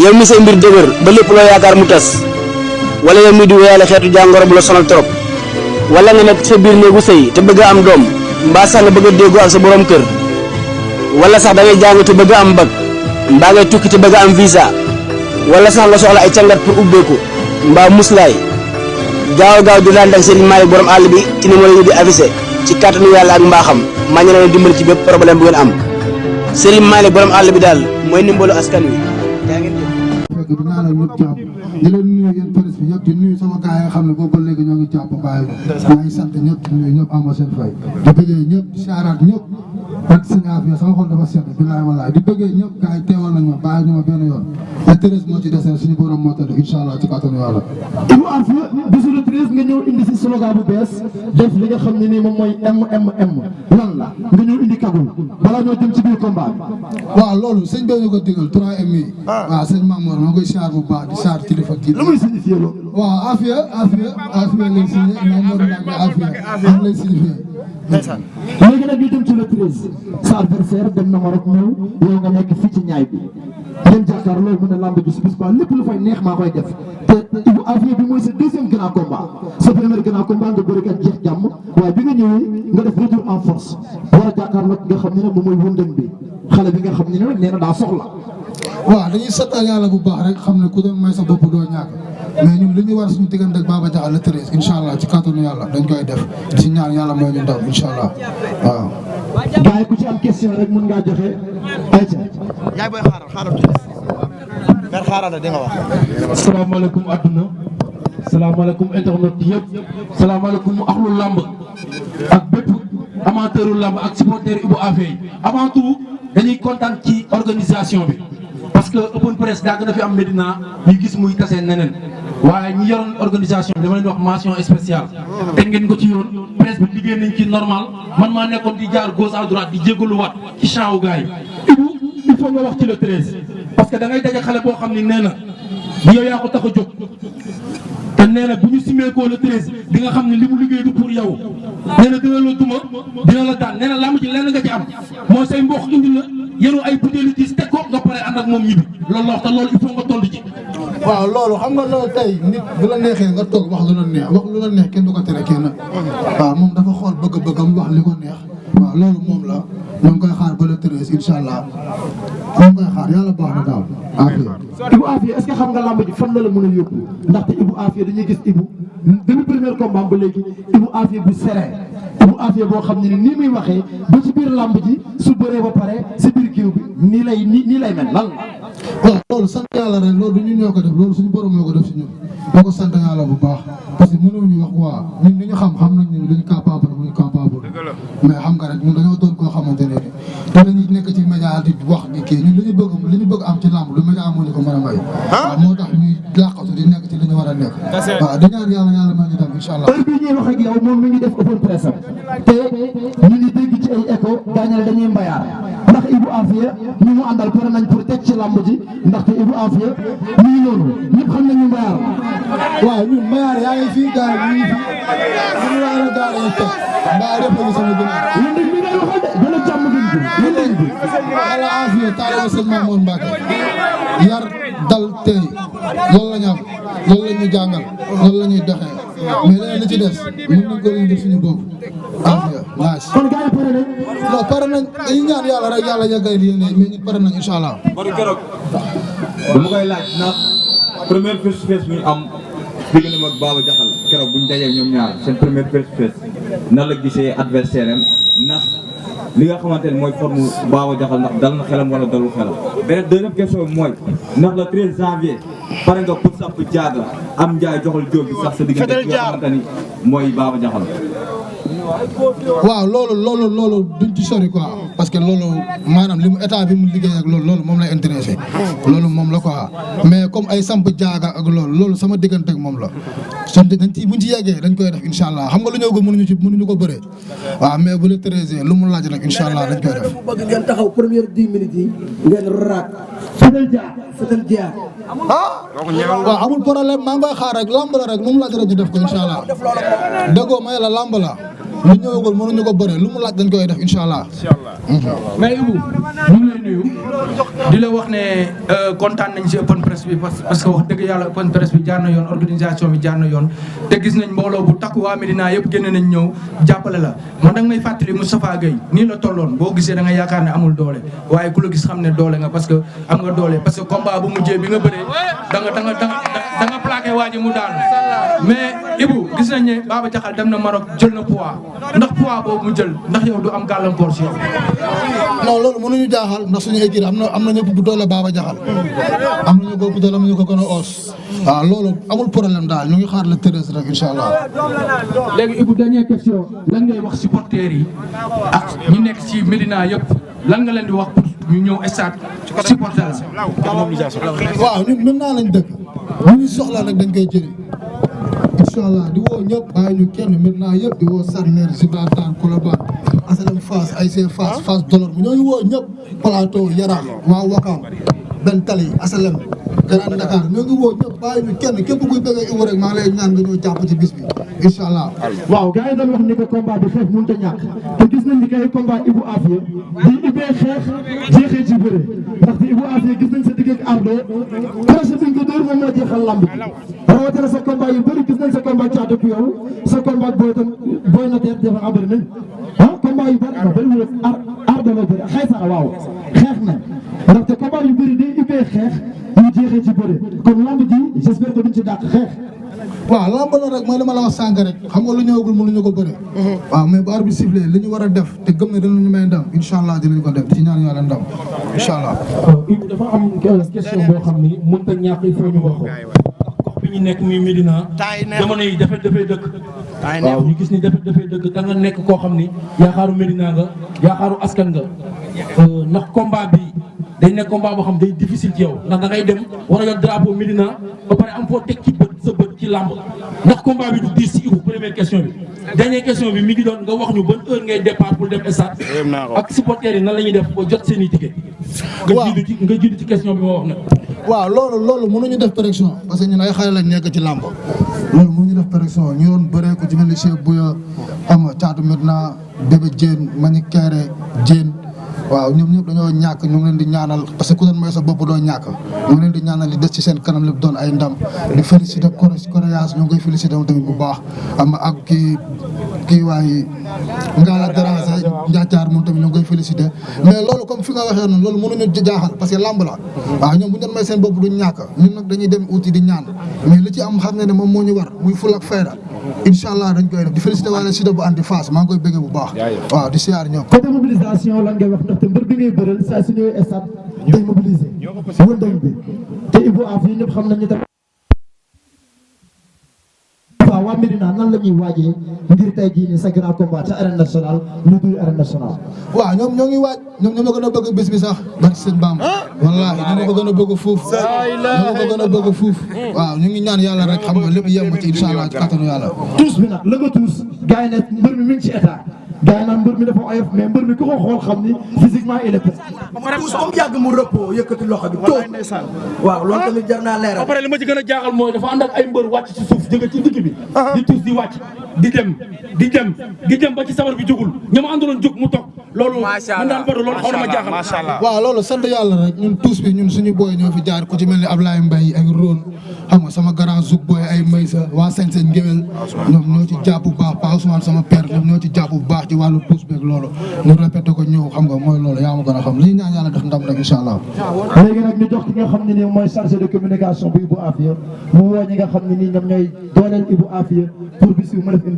yow mi say mbir dëgër ba lépp loo yaakaar mu tas wala yow mi di wéyale xeetu jàngoro bu la sonal trop wala nga nekk sa biir néegu sëy te bëgg a am doom mbaa sax nga bëgg a déggoo ak sa borom kër wala sax da ngay jàng te bëgg a am bac mbaa ngay tukki te bëgg a am visa wala sax nga soxla ay càngat pour ubbeeku mbaa muslaay gaaw di laan ak Serigne Malick borom àll bi ci numéro yi di affiché ci kàttanu yàlla ak mbaaxam maa ngi leen dimbali ci bépp problème bu ngeen am Serigne Malick borom àll bi daal mooy ndimbalu askan wi. yaa ngeen jëf. fekk di ñaanal ñëpp jàpp di leen nuyu yéen presse bi yëpp di nuyu sama gars yi nga xam ne boobu ba léegi ñoo ngi jàpp bàyyi maa ngi sant ñëpp di nuyu ñëpp ama seen fay di bëggee ñëpp di saaraat ñëpp ak sëñ Afia sama xol dafa sedd bilaay walaay di bëggee ñëpp gars yi teewal nañ ma bàyyi ñu ma benn yoon ak Thérèse moo ci desee suñu borom moo tëdd incha allah ci kàttanu yàlla. Ibou Afia bisu le 13 nga ñëw indi si slogan bu bees def li nga xam ne nii moom mooy MMM lan la nga ñëw indi kagul balaa ñoo jëm ci biir combat bi. waaw loolu sëñ bi ñu ko digal 3M yi. waaw sëñ Mamour maa koy siyaar bu baax di siyaar kilifa gi. lu muy signifié loolu. waaw Afia lay signé Mamour Mbacke Afia am lay signifié. léegi nag ñu dem ci le 13 sa adversaire dem na Maroc ñëw yow nga nekk fii ci ñaay bi ngeen jàkkaarloo mu ne lamb ji si bis ba lépp lu fay neex maa koy def te Ibou Afia bi mooy sa deuxième grand combat sa premier grand combat nga bëri ak jeex jàmm waaye bi nga ñëwee nga def retour en force war a jàkkaarloo nga xam ne nag moom mooy wëndën bi xale bi nga xam ne nag nee na daa soxla. waaw dañuy sant yàlla bu baax rek xam ne ku doon may sa bopp doo ñàkk mais ñun li ñu war suñu diggante ak Baba Diakhal le 13 incha allah ci kàttanu yàlla dañ koy def si ñaan yàlla mooy ñu ndaw incha allah waaw. gars yi ku ci am question rek mën ngaa joxe ayca. yaay booy xaaral fer xaaral la di nga wax. salaamaaleykum adduna salaamaaleykum internet yëpp salaamaaleykum axlu lamb ak bépp amateuru lamb ak supporter Ibou Afia yi avant tout dañuy kontaan ci organisation bi parce que open press daa gën a fi am Medina ñu gis muy tase neneen waaye ñi yoroon organisation bi dama leen wax mention spéciale teg ngeen ko ci yoon presse bi liggéey nañ ci normal man maa nekkoon di jaar gauche à droite di jégalu waat ci champ wu gars yi Ibou il faut nga wax ci le 13 parce que da ngay daje xale boo xam ni nee na yow yaa ko tax a jóg te nee na bu ñu simeekoo le 13 di nga xam ne li mu liggéey du pour yow nee na dina la duma dina la daan nee na lamb ji lenn nga ci am moo say mbokk indi la yenu ay butéeli diis teg ko nga pare ànd ak moom ñibbi loolu la wax te loolu il faut nga toll ci. waaw loolu xam nga loolu tey nit bu la neexee nga toog wax lu la neex wax lu la neex kenn du ko tere kenn waaw moom dafa xool bëgg-bëggam wax li ko neex waaw loolu moom la ñoo ngi koy xaar ba le 13 incha allah ñoo ngi koy xaar yàlla baax na daal Afia. Ibou Afia est-ce que xam nga lamb ji fan la la mën a yóbbu ndaxte Ibou Afia dañuy gis Ibou depuis premier combat ba léegi Ibou Afia bu serein Ibou Afia boo xam ne ni nii muy waxee ba ci biir lamb ji su bëree ba pare si biir géew bi nii lay mel lan la. waaw loolu sant yàlla rek loolu du ñun ñoo ko def loolu suñu borom moo ko def si ñun boo ko sant yàlla bu baax parce que mënuñu wax waa ñun li ñu xam nañ ne dañu capable muy capable mais xam nga rek ñun dañoo doon koo xamante ne dinañu nekk ci média di wax di kii ñun li ñu bëgg am ci làmb lu média amuñu ko mën a may waaw moo tax ñuy làqatu di nekk ci li ñu war a nekk waaw di ñaan yàlla may ñu dem incha allah. heure bii ñuy wax ak yow moom mi ngi def open press am te ñu ngi dégg ci ay écho gaañal dañuy mbayaar ndax Ibou Afia ñu mu àndal pare nañ pour teg ci làmb ji ndaxte Ibou Afia ñu ngi noonu ñëpp xam nañu mbayaar waaw ñun mbayaar yaa ngi fii gars yi ñu ngi fi ñu war a gaar yi teg mbayaar yëpp a ngi sama ginnaaw yéen dëgg bi ngay waxal de gën a jàmm gën bi yéen dëgg bi ala Afia taalibe sëñ Mamour Mbacke yar dal tey loolu la ñu am loolu la ñu jàngal loolu la ñuy doxee mais leneen li ci des mën nañ ko leen def suñu bopp Afia laaj kon gars yi pare nañ non pare nañ dañuy ñaan yàlla rek yàlla yàggal yéen mais ñun pare nañ incha allah. bari keroog dama koy laaj ndax première face to face bu ñu am diggante ak Baba Diakhal keroog bu ñu dajee ñoom ñaar seen première face to face nan la gisee adversaire am ndax li nga xamante ne mooy forme Baba Diakhal ndax dal na xelam wala dalul xelam. beneen deuxième question bi mooy ndax le 13 janvier pare nga pour sapp jaaga am njaay joxal jóob bi sax sa diggante ki nga xamante ni mooy Baba Diakhal. waaw loolu duñ ci sori quoi parce que loolu maanaam li mu état bi mu liggéey ak loolu moom lay intéressé loolu moom la quoi mais comme ay samp jaaga ak loolu sama diggante ak moom la sant dañ ci buñ ci yeggee dañ koy def incha allah xam nga lu ñëw ko mënuñu ko bëree waaw mais bu le 13 lu mu laaj rek incha allah dañ koy def. bëgg ngeen taxaw première 10 minutes yi ngeen raak fetal jaar waaw amul problème maa ngi koy xaar rek lamb la rek lu mu laaj rek ñu def ko incha allah déggoo may la lamb la lu ñëwagul mënuñu ko bëre lu mu laaj dañ koy def incha allah. mais Ibou ñu ngi lay nuyu di la wax ne kontaan nañ si open press bi parce que wax dëgg yàlla open press bi jaar na yoon organisation bi jaar na yoon te gis nañ mbooloo bu takku waa Médina yëpp génn nañ ñëw jàppale la man danga may fàttali Moustapha Gueye nii la tolloon boo gisee da nga yaakaar ne amul doole waaye ku la gis xam ne doole nga parce que am nga doole parce que combat bu mujjee bi nga bëree da nga plaqué waa ji mu daanu mais Ibou gis nañ ne Baba Diakhal dem na Maroc jël na poids ndax poids boobu mu jël ndax yow du am gàllankoor si yow. non loolu mënuñu jaaxal ndax suñu équipe am na ñëpp bu doole Baba Diakhal am nañu ko bu doole am ñu ko gën a oos waaw loolu amul problème daal ñu ngi xaar le 13 rek incha allah. léegi Ibou dernière question lan ngay wax supporters yi ak ñi nekk ci Médina yëpp lan nga leen di wax pour ñu ñëw stade supporter la. waaw ñun mën naa lañ dëkk ñu ngi soxla rek dañ koy jëli incha allah di woo ñëpp bàyyi ñu kenn Médina yëpp di woo Sarner Gibraltar Colobane Asalem Fass ASC Fass Dolor mu ñoo ngi woo ñëpp Plateau Yaraax waa Wakam Ben Tali Asalem Grand Dakar ñoo ngi woo ñëpp bàyyi ñu kenn képp kuy bëggee Ibou rek maa ngi lay ñaan nga ñëw jàpp ci bis bi incha allah. waaw gars yi doon wax ni que combat bi xeex mënut a ñàkk te gis nañ ni kay combat Ibou Afia di ubbee xeex jeexee ci bëre ndaxte Ibou Afia gis nañ sa digg ak Ardo projet bi nga ko dóor moom moo jeexal lamb bi rawatina sa combat yu bëri gis nañ sa combat caatu ku yow sa combat booy na teer dafa abari nañ combat yu bëri bëriwul Ardo la bëri xëy sax waaw xeex na ndaxte combat yu bëri day ubbee xeex yu jeexee ci bëre kon lamb ji j'espère que duñ ci dàq xeex. waaw lamb la rek mooy li ma la wax sànq rek xam nga lu ñëwagul mënuñu ko bëre. waaw mais bu arbitre bi sifflé li ñu war a def te gëm ne dinañu may ndam incha allah dinañ ko def ci ñaan yàlla ndam incha allah. Ibou dafa am question boo xam ni mënut a ñàkk il faut ñu wax ko. gox bi ñu nekk muy Médina jamono yi dafay dëkk. waaw ñu gis ni dafay dëkk da nga nekk koo xam ni yaakaaru Médina nga yaakaaru askan nga ndax combat bi. day nekk combat boo xam day difficile ci yow ndax da ngay dem war a yor drapeau Médina ba pare am foo teg ci bët sa bët ci làmb ndax combat bi du diis ci Ibou première question bi. dernière question bi mi ngi doon nga wax ñu ban heure ngay départ pour dem stade ak supporters yi nan la ñuy def ba jot seen i ticket. waaw nga jiitu ci question bi ma wax nag. waaw loolu mënuñu def pression parce que ñun ay xale lañ nekk ci làmb loolu mënuñu def pression ñu doon bëree ko ci mel ni Cheikh Bouya xam nga Thiatou Médina Bébé Diène Manick Kéré Diène. waaw ñoom ñëpp dañoo ñàkk ñu ngi leen di ñaanal parce que ku doon mooy sa bopp doo ñàkk ñu ngi leen di ñaanal li des ci seen kanam lépp doon ay ndam di félicité Coréas ñoo ngi koy félicité tamit bu baax am ak kii waaye Ngala Daraasa Ndiathar moom tamit ñoo ngi koy félicité mais loolu comme fi nga waxee noonu loolu mënuñu jaaxal parce que lamb la waaw ñoom bu ñu doon may seen bopp duñ ñàkk ñun nag dañuy dem uti di ñaan mais li ci am xam ne moom moo ñu war muy ful ak fayda incha allah dañ koy def di félicité wala Sida bu anti face maa ngi koy bëggee bu baax waaw di siyaar ñoom. côté mobilisation lan ngay wax ndaxte mbër bi ngay bëral saa su ñëwee stade day mobiliser wëndeñ bi te Ibou Afia ñëpp xam nañu tamit. waaw waa Médina nan la ñuy waajee ngir tey jii nii sa grand combat ca arène nationale ñu duy arène nationale. waaw ñoom ñoo ngi waaj ñoom ñoo ma gën a bëgg bés bi sax barki sëñ Bamba wallaahi ñoo ma ko gën a bëgg fuuf waaw ñu ngi ñaan yàlla rek xam nga lépp yem ci incha allah ci kattanu yàlla. tuus bi nag la nga tuus gars yi ne mbër mi ngi ci état gars yi naan mbër mi dafa oyof mais mbër mi ku ko xool xam ni physiquement il est prêt. tuus comme yàgg mu rëppoo yëkkati loxo bi toog waaw loolu tamit jar naa leeral. ba pare li ma ci gën a jaaxal mooy dafa ànd ak ay mbër wàcc ci suuf jóge ci digg bi di tuus di wàcc di dem ba ci sabar bi jógul ña ma àndaloon jóg mu toog loolu man daal bëri loolu xaw na ma jaaxal. waaw loolu sant yàlla rek ñun tuus bi ñun suñu booy ñoo fi jaar ku ci mel ni Ablaye Mbaye ak Rone xam nga sama grand zouk booy ay Maysa waa Sañ-Sañ Ngéwél ñoom ñoo ci jàpp bu baax Pa Ousmane sama père ñoom ñoo ci jàpp bu baax ci wàllu tuus beeg loolu ñu répété ko ñëw xam nga mooy loolu yaa ma gën a xam li ñu ñaan yàlla def ndam rek incha allah. léegi nag ñu jox ki nga xam ne nii mooy chargé de communication bu Ibou Afia mu woo ñi nga xam ne nii ñoom ñooy dooleel Ibou Afia pour bis bi mu def